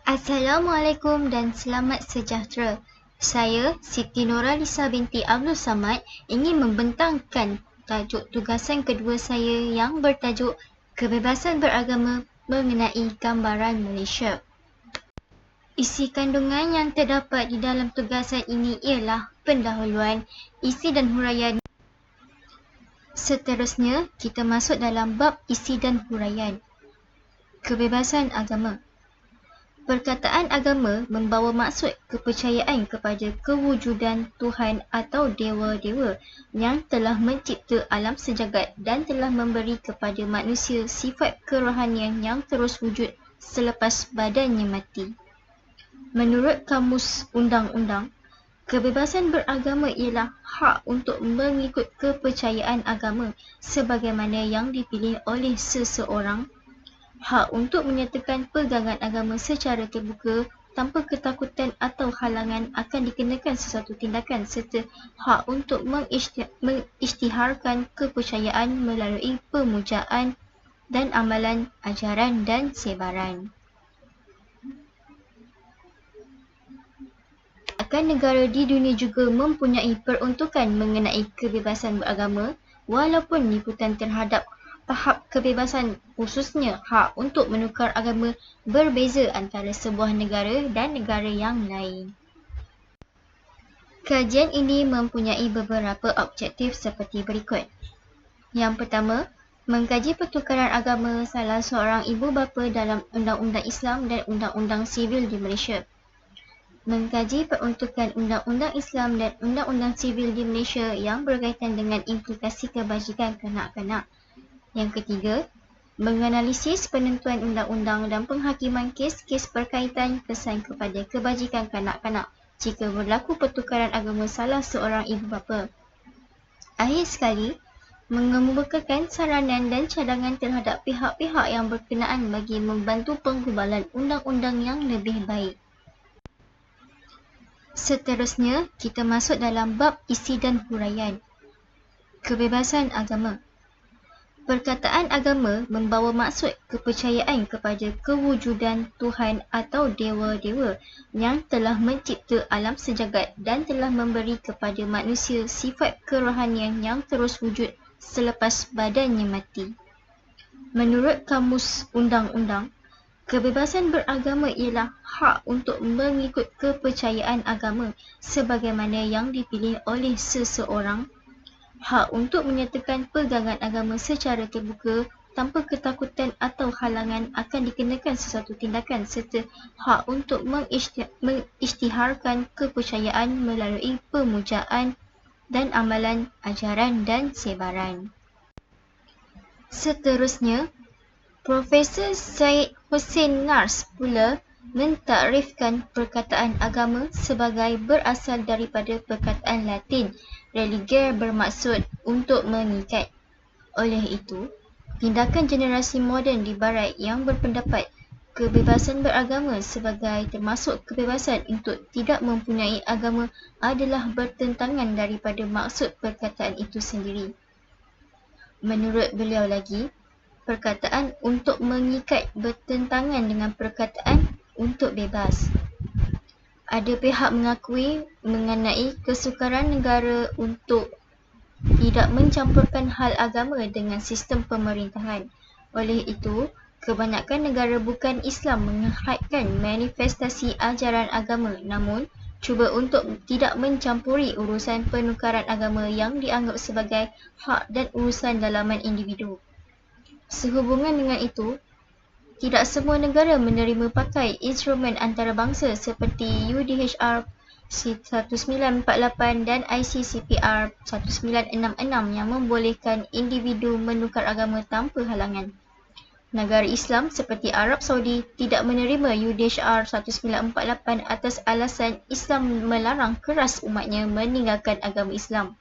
Assalamualaikum dan selamat sejahtera. Saya, Siti Nurhaliza binti Abdul Samad, ingin membentangkan tajuk tugasan kedua saya yang bertajuk Kebebasan Beragama mengenai Gambaran Malaysia. Isi kandungan yang terdapat di dalam tugasan ini ialah pendahuluan, isi dan huraian. Seterusnya, kita masuk dalam bab isi dan huraian. Kebebasan agama. Perkataan agama membawa maksud kepercayaan kepada kewujudan Tuhan atau dewa-dewa yang telah mencipta alam sejagat dan telah memberi kepada manusia sifat kerohanian yang terus wujud selepas badannya mati. Menurut Kamus Undang-Undang, kebebasan beragama ialah hak untuk mengikut kepercayaan agama sebagaimana yang dipilih oleh seseorang, hak untuk menyatakan pegangan agama secara terbuka tanpa ketakutan atau halangan akan dikenakan sesuatu tindakan serta hak untuk mengisytiharkan kepercayaan melalui pemujaan dan amalan, ajaran dan sebaran. Akan negara di dunia juga mempunyai peruntukan mengenai kebebasan beragama walaupun liputan terhadap tahap kebebasan khususnya hak untuk menukar agama berbeza antara sebuah negara dan negara yang lain. Kajian ini mempunyai beberapa objektif seperti berikut. Yang pertama, mengkaji pertukaran agama salah seorang ibu bapa dalam Undang-Undang Islam dan Undang-Undang Sivil di Malaysia. Mengkaji peruntukan Undang-Undang Islam dan Undang-Undang Sivil di Malaysia yang berkaitan dengan implikasi kebajikan kanak-kanak. Yang ketiga, menganalisis penentuan undang-undang dan penghakiman kes-kes berkaitan kesan kepada kebajikan kanak-kanak jika berlaku pertukaran agama salah seorang ibu bapa. Akhir sekali, mengemukakan saranan dan cadangan terhadap pihak-pihak yang berkenaan bagi membantu penggubalan undang-undang yang lebih baik. Seterusnya, kita masuk dalam bab isi dan huraian. Kebebasan agama. Perkataan agama membawa maksud kepercayaan kepada kewujudan Tuhan atau dewa-dewa yang telah mencipta alam sejagat dan telah memberi kepada manusia sifat kerohanian yang terus wujud selepas badannya mati. Menurut Kamus Undang-Undang, kebebasan beragama ialah hak untuk mengikut kepercayaan agama sebagaimana yang dipilih oleh seseorang, hak untuk menyatakan pegangan agama secara terbuka tanpa ketakutan atau halangan akan dikenakan sesuatu tindakan serta hak untuk mengisytiharkan kepercayaan melalui pemujaan dan amalan, ajaran dan sebaran. Seterusnya, Profesor Syed Hussein Nars pula mentakrifkan perkataan agama sebagai berasal daripada perkataan Latin religare bermaksud untuk mengikat. Oleh itu, tindakan generasi moden di barat yang berpendapat kebebasan beragama sebagai termasuk kebebasan untuk tidak mempunyai agama adalah bertentangan daripada maksud perkataan itu sendiri. Menurut beliau lagi, perkataan untuk mengikat bertentangan dengan perkataan untuk bebas. Ada pihak mengakui mengenai kesukaran negara untuk tidak mencampurkan hal agama dengan sistem pemerintahan. Oleh itu, kebanyakan negara bukan Islam menghadkan manifestasi ajaran agama namun cuba untuk tidak mencampuri urusan penukaran agama yang dianggap sebagai hak dan urusan dalaman individu. Sehubungan dengan itu, tidak semua negara menerima pakai instrumen antarabangsa seperti UDHR 1948 dan ICCPR 1966 yang membolehkan individu menukar agama tanpa halangan. Negara Islam seperti Arab Saudi tidak menerima UDHR 1948 atas alasan Islam melarang keras umatnya meninggalkan agama Islam.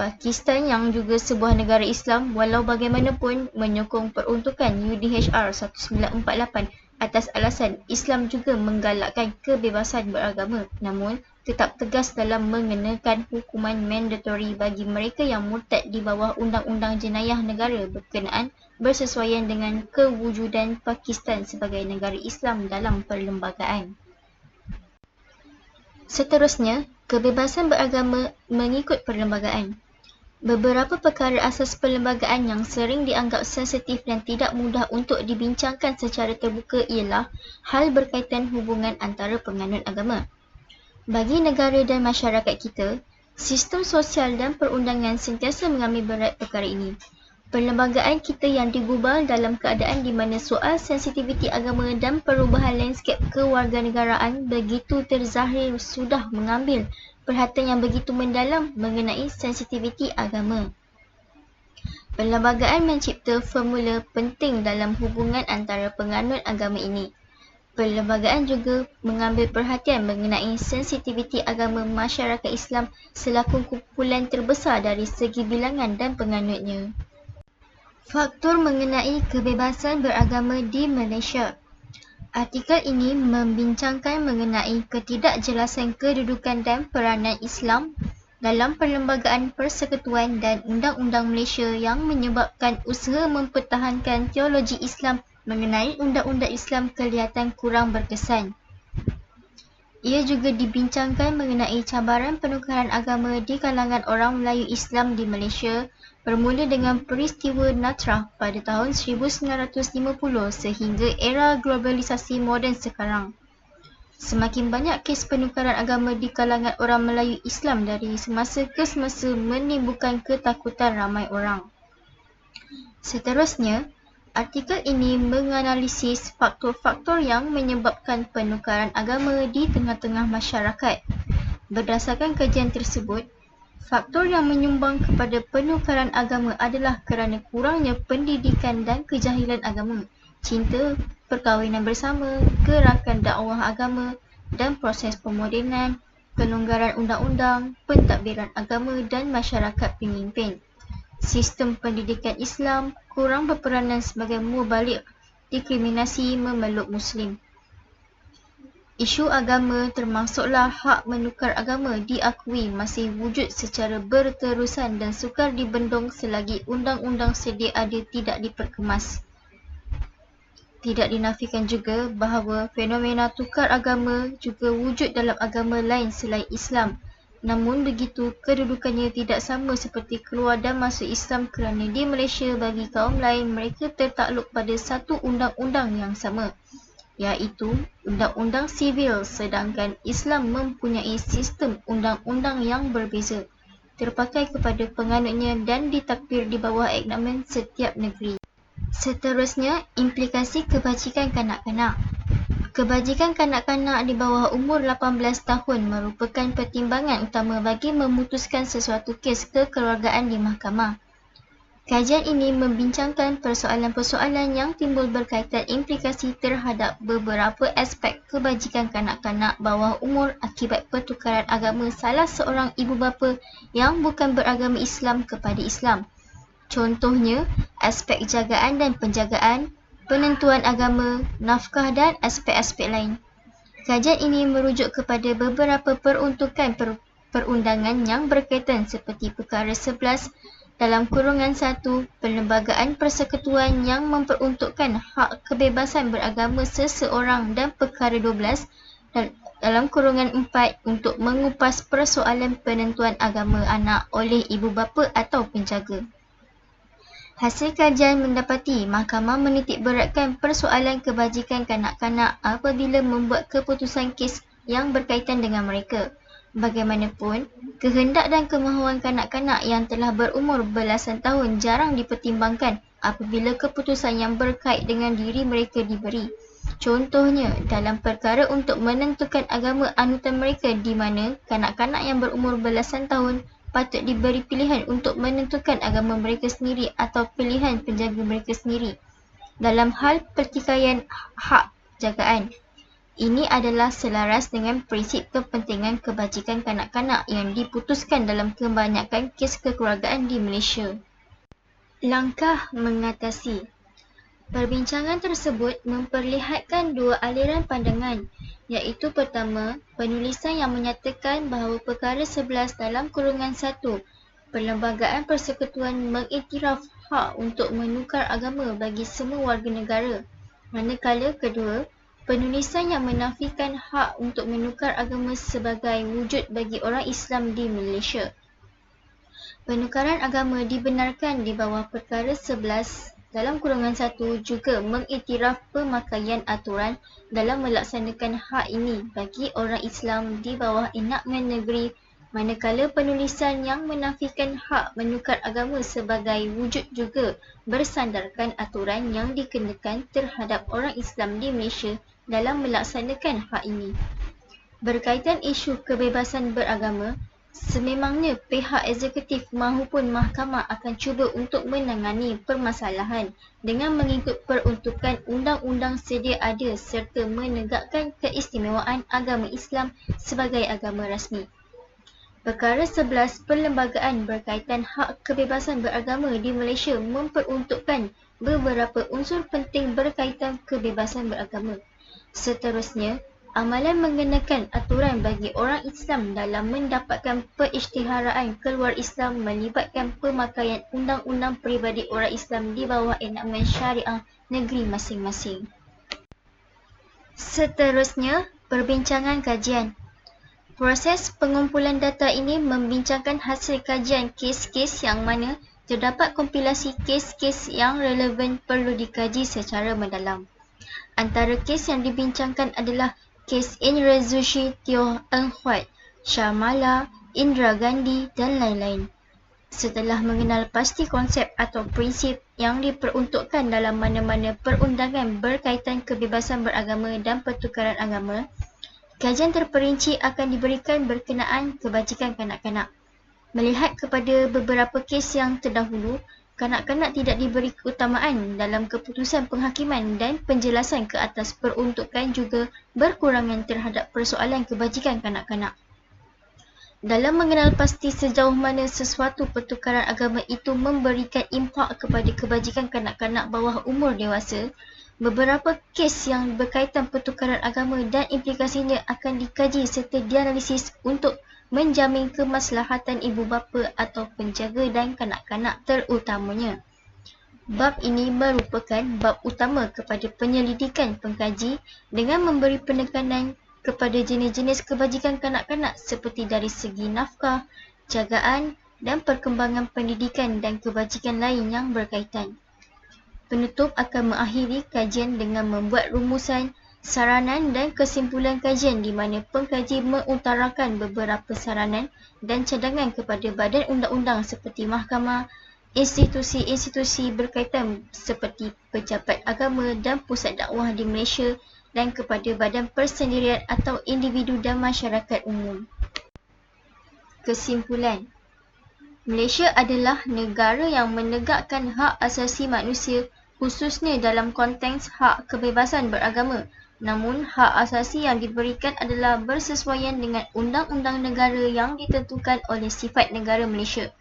Pakistan yang juga sebuah negara Islam walau bagaimanapun menyokong peruntukan UDHR 1948 atas alasan Islam juga menggalakkan kebebasan beragama namun tetap tegas dalam mengenakan hukuman mandatori bagi mereka yang murtad di bawah Undang-Undang Jenayah Negara berkenaan bersesuaian dengan kewujudan Pakistan sebagai negara Islam dalam perlembagaan. Seterusnya, kebebasan beragama mengikut perlembagaan. Beberapa perkara asas perlembagaan yang sering dianggap sensitif dan tidak mudah untuk dibincangkan secara terbuka ialah hal berkaitan hubungan antara penganut agama. Bagi negara dan masyarakat kita, sistem sosial dan perundangan sentiasa mengambil berat perkara ini. Perlembagaan kita yang digubal dalam keadaan di mana soal sensitiviti agama dan perubahan lanskap kewarganegaraan begitu terzahir sudah mengambil perhatian yang begitu mendalam mengenai sensitiviti agama. Perlembagaan mencipta formula penting dalam hubungan antara penganut agama ini. Perlembagaan juga mengambil perhatian mengenai sensitiviti agama masyarakat Islam selaku kumpulan terbesar dari segi bilangan dan penganutnya. Faktor mengenai kebebasan beragama di Malaysia. Artikel ini membincangkan mengenai ketidakjelasan kedudukan dan peranan Islam dalam Perlembagaan Persekutuan dan Undang-Undang Malaysia yang menyebabkan usaha mempertahankan teologi Islam mengenai undang-undang Islam kelihatan kurang berkesan. Ia juga dibincangkan mengenai cabaran penukaran agama di kalangan orang Melayu Islam di Malaysia bermula dengan peristiwa Natrah pada tahun 1950 sehingga era globalisasi moden sekarang. Semakin banyak kes penukaran agama di kalangan orang Melayu Islam dari semasa ke semasa menimbulkan ketakutan ramai orang. Seterusnya, artikel ini menganalisis faktor-faktor yang menyebabkan penukaran agama di tengah-tengah masyarakat. Berdasarkan kajian tersebut, faktor yang menyumbang kepada penukaran agama adalah kerana kurangnya pendidikan dan kejahilan agama, cinta, perkahwinan bersama, gerakan dakwah agama dan proses pemodenan, pelonggaran undang-undang, pentadbiran agama dan masyarakat pemimpin. Sistem pendidikan Islam kurang berperanan sebagai mubalik diskriminasi memeluk Muslim. Isu agama termasuklah hak menukar agama diakui masih wujud secara berterusan dan sukar dibendung selagi undang-undang sedia ada tidak diperkemas. Tidak dinafikan juga bahawa fenomena tukar agama juga wujud dalam agama lain selain Islam. Namun begitu, kedudukannya tidak sama seperti keluar dan masuk Islam kerana di Malaysia bagi kaum lain mereka tertakluk pada satu undang-undang yang sama, iaitu Undang-Undang Sivil, sedangkan Islam mempunyai sistem undang-undang yang berbeza, terpakai kepada penganutnya dan ditakbir di bawah agreement setiap negeri. Seterusnya, implikasi kebajikan kanak-kanak. Kebajikan kanak-kanak di bawah umur 18 tahun merupakan pertimbangan utama bagi memutuskan sesuatu kes kekeluargaan di mahkamah. Kajian ini membincangkan persoalan-persoalan yang timbul berkaitan implikasi terhadap beberapa aspek kebajikan kanak-kanak bawah umur akibat pertukaran agama salah seorang ibu bapa yang bukan beragama Islam kepada Islam. Contohnya, aspek jagaan dan penjagaan, penentuan agama, nafkah dan aspek-aspek lain. Kajian ini merujuk kepada beberapa peruntukan perundangan yang berkaitan seperti perkara 11 dalam kurungan 1 Perlembagaan Persekutuan yang memperuntukkan hak kebebasan beragama seseorang dan perkara 12 dalam kurungan 4 untuk mengupas persoalan penentuan agama anak oleh ibu bapa atau penjaga. Hasil kajian mendapati mahkamah menitik beratkan persoalan kebajikan kanak-kanak apabila membuat keputusan kes yang berkaitan dengan mereka. Bagaimanapun, kehendak dan kemahuan kanak-kanak yang telah berumur belasan tahun jarang dipertimbangkan apabila keputusan yang berkait dengan diri mereka diberi. Contohnya, dalam perkara untuk menentukan agama anutan mereka di mana kanak-kanak yang berumur belasan tahun patut diberi pilihan untuk menentukan agama mereka sendiri atau pilihan penjaga mereka sendiri. Dalam hal pertikaian hak jagaan, ini adalah selaras dengan prinsip kepentingan kebajikan kanak-kanak yang diputuskan dalam kebanyakan kes kekeluargaan di Malaysia. Langkah mengatasi. Perbincangan tersebut memperlihatkan dua aliran pandangan. iaitu pertama, penulisan yang menyatakan bahawa perkara 11 dalam kurungan 1 Perlembagaan Persekutuan mengiktiraf hak untuk menukar agama bagi semua warga negara. Manakala kedua, penulisan yang menafikan hak untuk menukar agama sebagai wujud bagi orang Islam di Malaysia. Penukaran agama dibenarkan di bawah perkara 11 dalam kurungan 1 juga mengiktiraf pemakaian aturan dalam melaksanakan hak ini bagi orang Islam di bawah enakmen negeri, manakala penulisan yang menafikan hak menukar agama sebagai wujud juga bersandarkan aturan yang dikenakan terhadap orang Islam di Malaysia dalam melaksanakan hak ini. Berkaitan isu kebebasan beragama, sememangnya pihak eksekutif mahupun mahkamah akan cuba untuk menangani permasalahan dengan mengikut peruntukan undang-undang sedia ada serta menegakkan keistimewaan agama Islam sebagai agama rasmi. Perkara 11 Perlembagaan berkaitan hak kebebasan beragama di Malaysia memperuntukkan beberapa unsur penting berkaitan kebebasan beragama. Seterusnya, amalan mengenakan aturan bagi orang Islam dalam mendapatkan perisytiharaan keluar Islam melibatkan pemakaian undang-undang peribadi orang Islam di bawah enakmen syariah negeri masing-masing. Seterusnya, perbincangan kajian. Proses pengumpulan data ini membincangkan hasil kajian kes-kes yang mana terdapat kompilasi kes-kes yang relevan perlu dikaji secara mendalam. Antara kes yang dibincangkan adalah kes Indra Zushi Teo Eng Huat, Syamala, Indra Gandhi dan lain-lain. Setelah mengenal pasti konsep atau prinsip yang diperuntukkan dalam mana-mana perundangan berkaitan kebebasan beragama dan pertukaran agama, kajian terperinci akan diberikan berkenaan kebajikan kanak-kanak. Melihat kepada beberapa kes yang terdahulu, kanak-kanak tidak diberi keutamaan dalam keputusan penghakiman dan penjelasan ke atas peruntukan juga berkurangan terhadap persoalan kebajikan kanak-kanak. Dalam mengenal pasti sejauh mana sesuatu pertukaran agama itu memberikan impak kepada kebajikan kanak-kanak bawah umur dewasa, beberapa kes yang berkaitan pertukaran agama dan implikasinya akan dikaji serta dianalisis untuk menjamin kemaslahatan ibu bapa atau penjaga dan kanak-kanak terutamanya. Bab ini merupakan bab utama kepada penyelidikan pengkaji dengan memberi penekanan kepada jenis-jenis kebajikan kanak-kanak seperti dari segi nafkah, jagaan dan perkembangan pendidikan dan kebajikan lain yang berkaitan. Penutup akan mengakhiri kajian dengan membuat rumusan, saranan dan kesimpulan kajian di mana pengkaji mengutarakan beberapa saranan dan cadangan kepada badan undang-undang seperti mahkamah, institusi-institusi berkaitan seperti pejabat agama dan pusat dakwah di Malaysia dan kepada badan persendirian atau individu dan masyarakat umum. Kesimpulan, Malaysia adalah negara yang menegakkan hak asasi manusia khususnya dalam konteks hak kebebasan beragama. Namun, hak asasi yang diberikan adalah bersesuaian dengan undang-undang negara yang ditentukan oleh sifat negara Malaysia.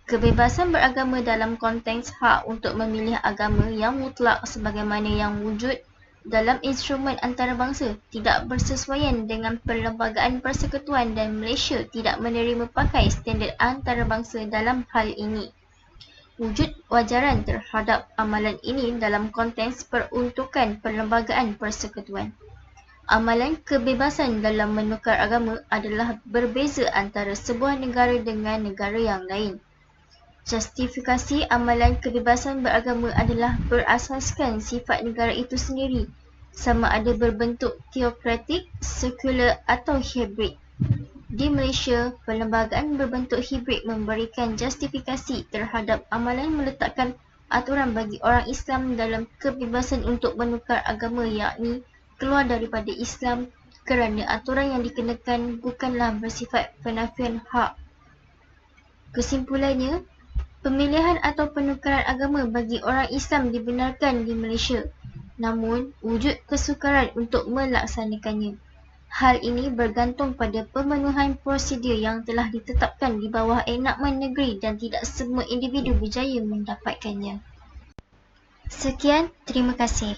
Kebebasan beragama dalam konteks hak untuk memilih agama yang mutlak sebagaimana yang wujud dalam instrumen antarabangsa tidak bersesuaian dengan Perlembagaan Persekutuan dan Malaysia tidak menerima pakai standard antarabangsa dalam hal ini. Wujud wajaran terhadap amalan ini dalam konteks peruntukan Perlembagaan Persekutuan. Amalan kebebasan dalam menukar agama adalah berbeza antara sebuah negara dengan negara yang lain. Justifikasi amalan kebebasan beragama adalah berasaskan sifat negara itu sendiri, sama ada berbentuk teokratik, sekular atau hibrid. Di Malaysia, perlembagaan berbentuk hibrid memberikan justifikasi terhadap amalan meletakkan aturan bagi orang Islam dalam kebebasan untuk menukar agama yakni keluar daripada Islam kerana aturan yang dikenakan bukanlah bersifat penafian hak. Kesimpulannya, pemilihan atau penukaran agama bagi orang Islam dibenarkan di Malaysia, namun wujud kesukaran untuk melaksanakannya. Hal ini bergantung pada pemenuhan prosedur yang telah ditetapkan di bawah enakmen negeri dan tidak semua individu berjaya mendapatkannya. Sekian, terima kasih.